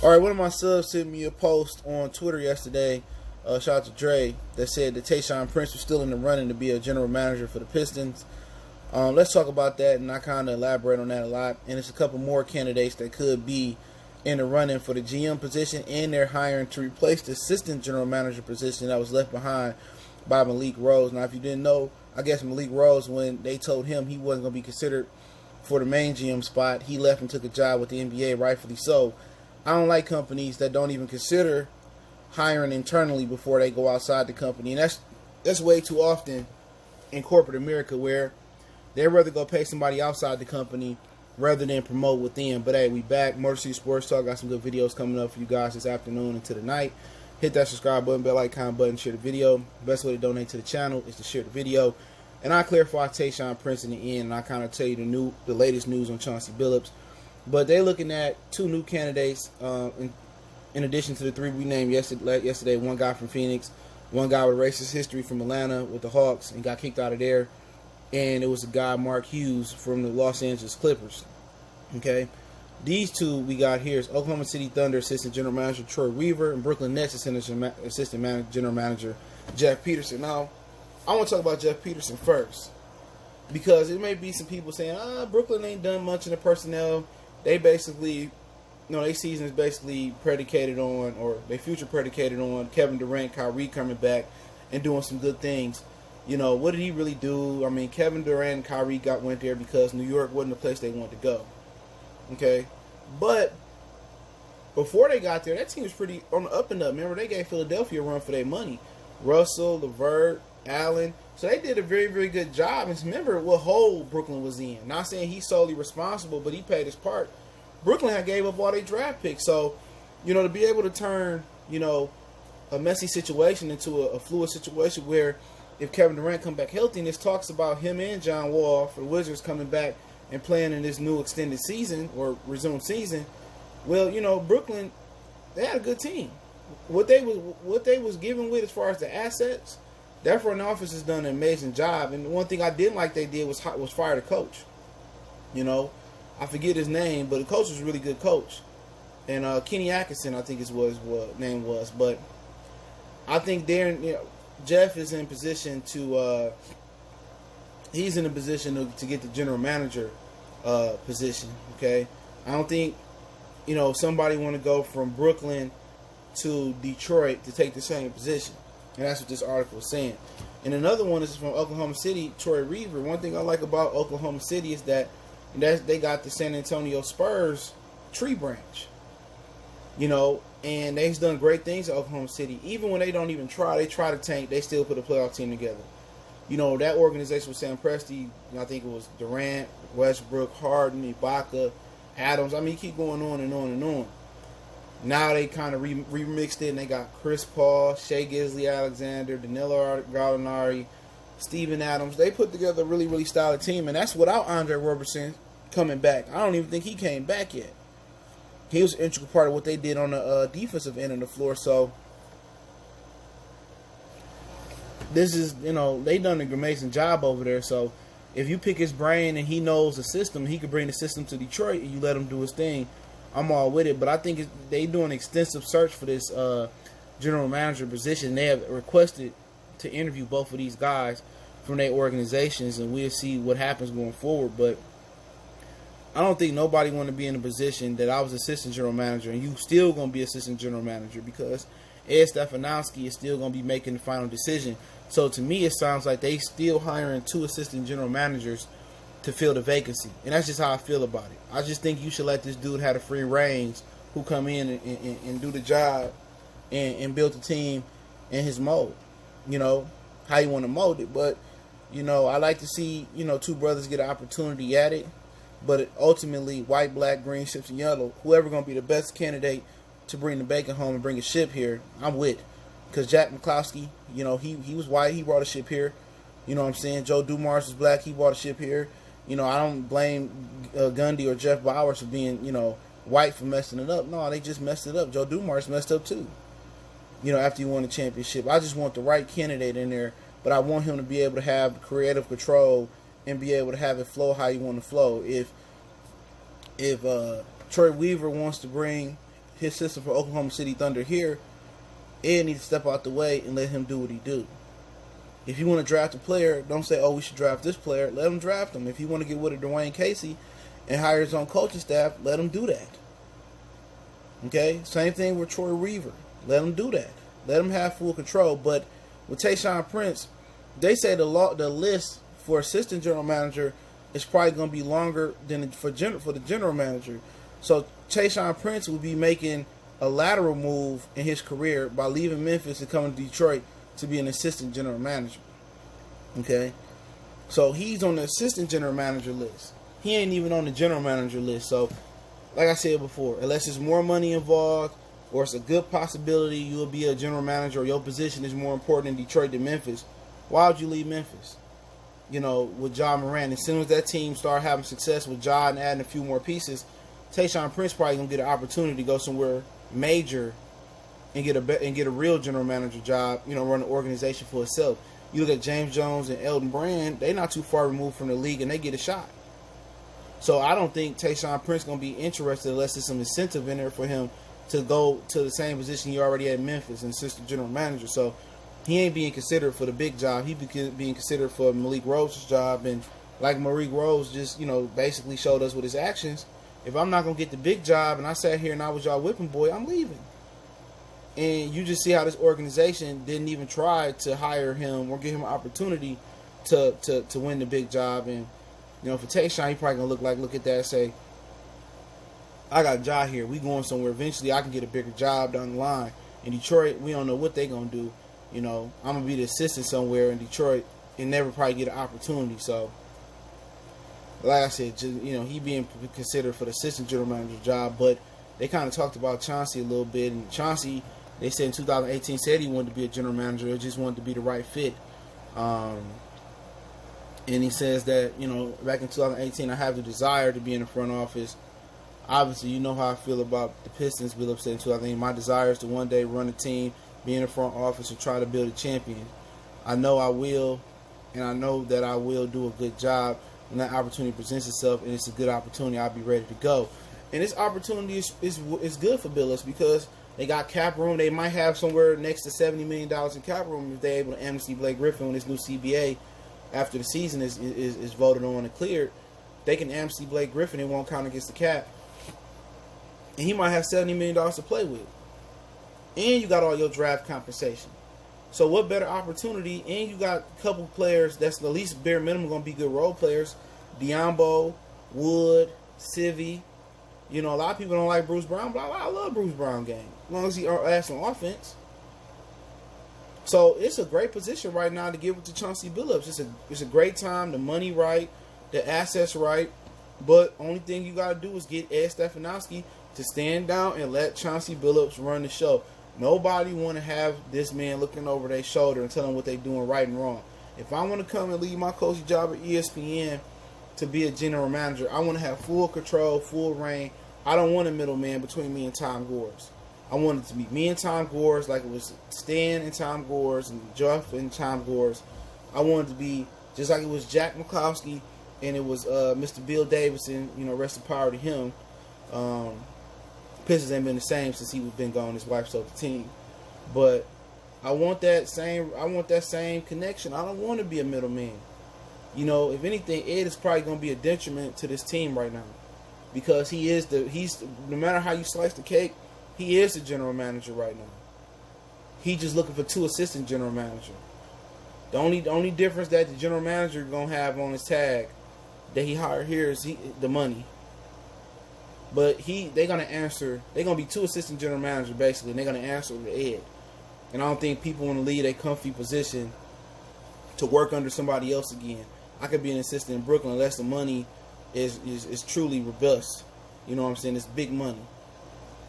All right, one of my subs sent me a post on Twitter yesterday. Shout out to Dre, that said that Tayshaun Prince was still in the running to be a general manager for the Pistons. Let's talk about that, and I kind of elaborate on that a lot. And there's a couple more candidates that could be in the running for the GM position, and they're hiring to replace the assistant general manager position that was left behind by Malik Rose. Now, if you didn't know, I guess Malik Rose, when they told him he wasn't going to be considered for the main GM spot, he left and took a job with the NBA, rightfully so. I don't like companies that don't even consider hiring internally before they go outside the company. And that's way too often in corporate America, where they'd rather go pay somebody outside the company rather than promote within. But hey, we back. Motor City Sports Talk. Got some good videos coming up for you guys this afternoon and to the night. Hit that subscribe button, bell icon button, share the video. Best way to donate to the channel is to share the video. And I clarify Tayshaun Prince in the end, and I kind of tell you the latest news on Chauncey Billups. But they're looking at two new candidates in addition to the three we named yesterday. One guy from Phoenix, one guy with racist history from Atlanta with the Hawks and got kicked out of there. And it was a guy, Mark Hughes, from the Los Angeles Clippers. Okay? These two we got here is Oklahoma City Thunder Assistant General Manager Troy Weaver and Brooklyn Nets Assistant General Manager Jeff Peterson. Now, I want to talk about Jeff Peterson first, because it may be some people saying, Brooklyn ain't done much in the personnel. They basically, their season is basically predicated on, or their future predicated on Kevin Durant, Kyrie coming back and doing some good things. What did he really do? I mean, Kevin Durant and Kyrie went there because New York wasn't the place they wanted to go. Okay? But before they got there, that team was pretty on the up and up. Remember, they gave Philadelphia a run for their money. Russell, LeVert, Allen. So they did a very, very good job. And remember what hole Brooklyn was in. Not saying he's solely responsible, but he played his part. Brooklyn had gave up all their draft picks. So, to be able to turn, a messy situation into a fluid situation where if Kevin Durant come back healthy, and this talks about him and John Wall for the Wizards coming back and playing in this new extended season or resumed season, well, Brooklyn, they had a good team. What they was given with as far as the assets, that front office has done an amazing job. And the one thing I didn't like they did was fire the coach. I forget his name, but the coach was a really good coach. And Kenny Atkinson, I think is what his name was. But I think Jeff is in position to he's in a position to get the general manager position. Okay, I don't think somebody want to go from Brooklyn to Detroit to take the same position. And that's what this article is saying. And another one is from Oklahoma City, Troy Weaver. One thing I like about Oklahoma City is that they got the San Antonio Spurs tree branch. And they've done great things at Oklahoma City. Even when they don't even try, they try to tank, they still put a playoff team together. That organization with Sam Presti, I think it was Durant, Westbrook, Harden, Ibaka, Adams. I mean, keep going on and on and on. Now they kind of remixed it, and they got Chris Paul, Shai Gilgeous-Alexander, Danilo Gallinari, Steven Adams. They put together a really, really solid team, and that's without Andre Robertson coming back. I don't even think he came back yet. He was an integral part of what they did on the defensive end of the floor. So this is, they done an amazing job over there. So if you pick his brain and he knows the system, he could bring the system to Detroit and you let him do his thing. I'm all with it. But I think they do an extensive search for this general manager position. They have requested to interview both of these guys from their organizations, and we'll see what happens going forward. But I don't think nobody want to be in a position that I was assistant general manager and you still going to be assistant general manager, because Ed Stefanowski is still going to be making the final decision. So to me, it sounds like they still hiring two assistant general managers to fill the vacancy. And that's just how I feel about it. I just think you should let this dude have the free reins who come in and do the job and build the team in his mold. How you want to mold it. But, I like to see, two brothers get an opportunity at it. But ultimately, white, black, green, ships, and yellow, whoever going to be the best candidate to bring the bacon home and bring a ship here, I'm with. Because Jack McCloskey, he was white, he brought a ship here. You know what I'm saying? Joe Dumars was black, he brought a ship here. I don't blame Gundy or Jeff Bowers for being, white for messing it up. No, they just messed it up. Joe Dumars messed up too. After he won the championship. I just want the right candidate in there, but I want him to be able to have creative control and be able to have it flow how you want to flow. If Troy Weaver wants to bring his system for Oklahoma City Thunder here, Ed needs to step out the way and let him do what he do. If you want to draft a player, don't say, oh, we should draft this player. Let him draft him. If you want to get rid of Dwayne Casey and hire his own coaching staff, let him do that. Okay? Same thing with Troy Weaver. Let him do that. Let him have full control. But with Tayshaun Prince, they say the list for assistant general manager is probably going to be longer than for the general manager. So Tayshaun Prince will be making a lateral move in his career by leaving Memphis and coming to Detroit to be an assistant general manager. Okay? So he's on the assistant general manager list. He ain't even on the general manager list. So, like I said before, unless there's more money involved or it's a good possibility you'll be a general manager or your position is more important in Detroit than Memphis, why would you leave Memphis? You know, with Ja Morant. As soon as that team start having success with Ja and adding a few more pieces, Tayshaun Prince probably going to get an opportunity to go somewhere major and get a real general manager job, you know, run an organization for itself. You look at James Jones and Elton Brand, they're not too far removed from the league and they get a shot. So I don't think Tayshaun Prince going to be interested unless there's some incentive in there for him to go to the same position he already had in Memphis, and assistant general manager. So he ain't being considered for the big job. He being considered for Malik Rose's job. And like Malik Rose just, you know, basically showed us with his actions, if I'm not going to get the big job and I sat here and I was y'all whipping boy, I'm leaving. And you just see how this organization didn't even try to hire him or give him an opportunity to win the big job. And, you know, for Tayshaun, he probably going to look at that and say, I got Ja here. We going somewhere. Eventually, I can get a bigger job down the line. In Detroit, we don't know what they going to do. You know, I'm going to be the assistant somewhere in Detroit and never probably get an opportunity. So, like I said, you know, he being considered for the assistant general manager job. But they kind of talked about Chauncey a little bit. And Chauncey, they said in 2018, said he wanted to be a general manager. He just wanted to be the right fit. And he says that, you know, back in 2018, I have the desire to be in the front office. Obviously, you know how I feel about the Pistons. Bill said in 2018, my desire is to one day run a team, be in the front office, and try to build a champion. I know I will, and I know that I will do a good job when that opportunity presents itself, and it's a good opportunity. I'll be ready to go. And this opportunity is good for Billups because they got cap room. They might have somewhere next to $70 million in cap room if they're able to amnesty Blake Griffin on this new CBA after the season is voted on and cleared. They can amnesty Blake Griffin. It won't count against the cap. And he might have $70 million to play with. And you got all your draft compensation. So what better opportunity? And you got a couple players that's the least bare minimum going to be good role players. Diambo, Wood, Sivy. You know, a lot of people don't like Bruce Brown, but I love Bruce Brown game. As long as he adds some offense. So it's a great position right now to give it to Chauncey Billups. It's a great time. The money right. The assets right. But only thing you got to do is get Ed Stefanowski to stand down and let Chauncey Billups run the show. Nobody want to have this man looking over their shoulder and telling what they're doing right and wrong. If I want to come and leave my coaching job at ESPN to be a general manager, I want to have full control, full reign. I don't want a middleman between me and Tom Gores. I want it to be me and Tom Gores, like it was Stan and Tom Gores and Jeff and Tom Gores. I want it to be just like it was Jack McCloskey and it was Mr. Bill Davidson, you know, rest in power to him. Pistons ain't been the same since he was been gone. His wife sold the team, but I want that same connection. I don't want to be a middleman. You know, if anything, Ed is probably going to be a detriment to this team right now because he's no matter how you slice the cake, he is the general manager right now. He just looking for two assistant general managers. The only difference that the general manager gonna have on his tag that he hired here is the money. But they're gonna answer. They're gonna be two assistant general managers basically, and they're gonna answer to Ed. And I don't think people want to leave a comfy position to work under somebody else again. I could be an assistant in Brooklyn unless the money is truly robust. You know what I'm saying? It's big money.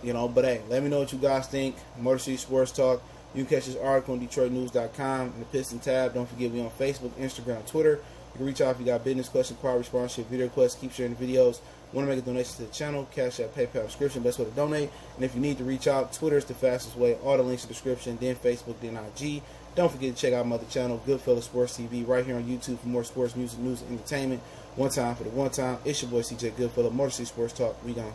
You know, but hey, let me know what you guys think. Motor City Sports Talk. You can catch this article on DetroitNews.com in the Piston tab. Don't forget, we on Facebook, Instagram, Twitter. You can reach out if you got business questions, inquiry, sponsorship, video requests. Keep sharing the videos. Want to make a donation to the channel? Cash App, PayPal, subscription, best way to donate. And if you need to reach out, Twitter is the fastest way. All the links in the description, then Facebook, then IG. Don't forget to check out my other channel, Goodfellas Sports TV, right here on YouTube for more sports, music, news, and entertainment. One time for the one time. It's your boy CJ Goodfellas, Motor City Sports Talk. We gone.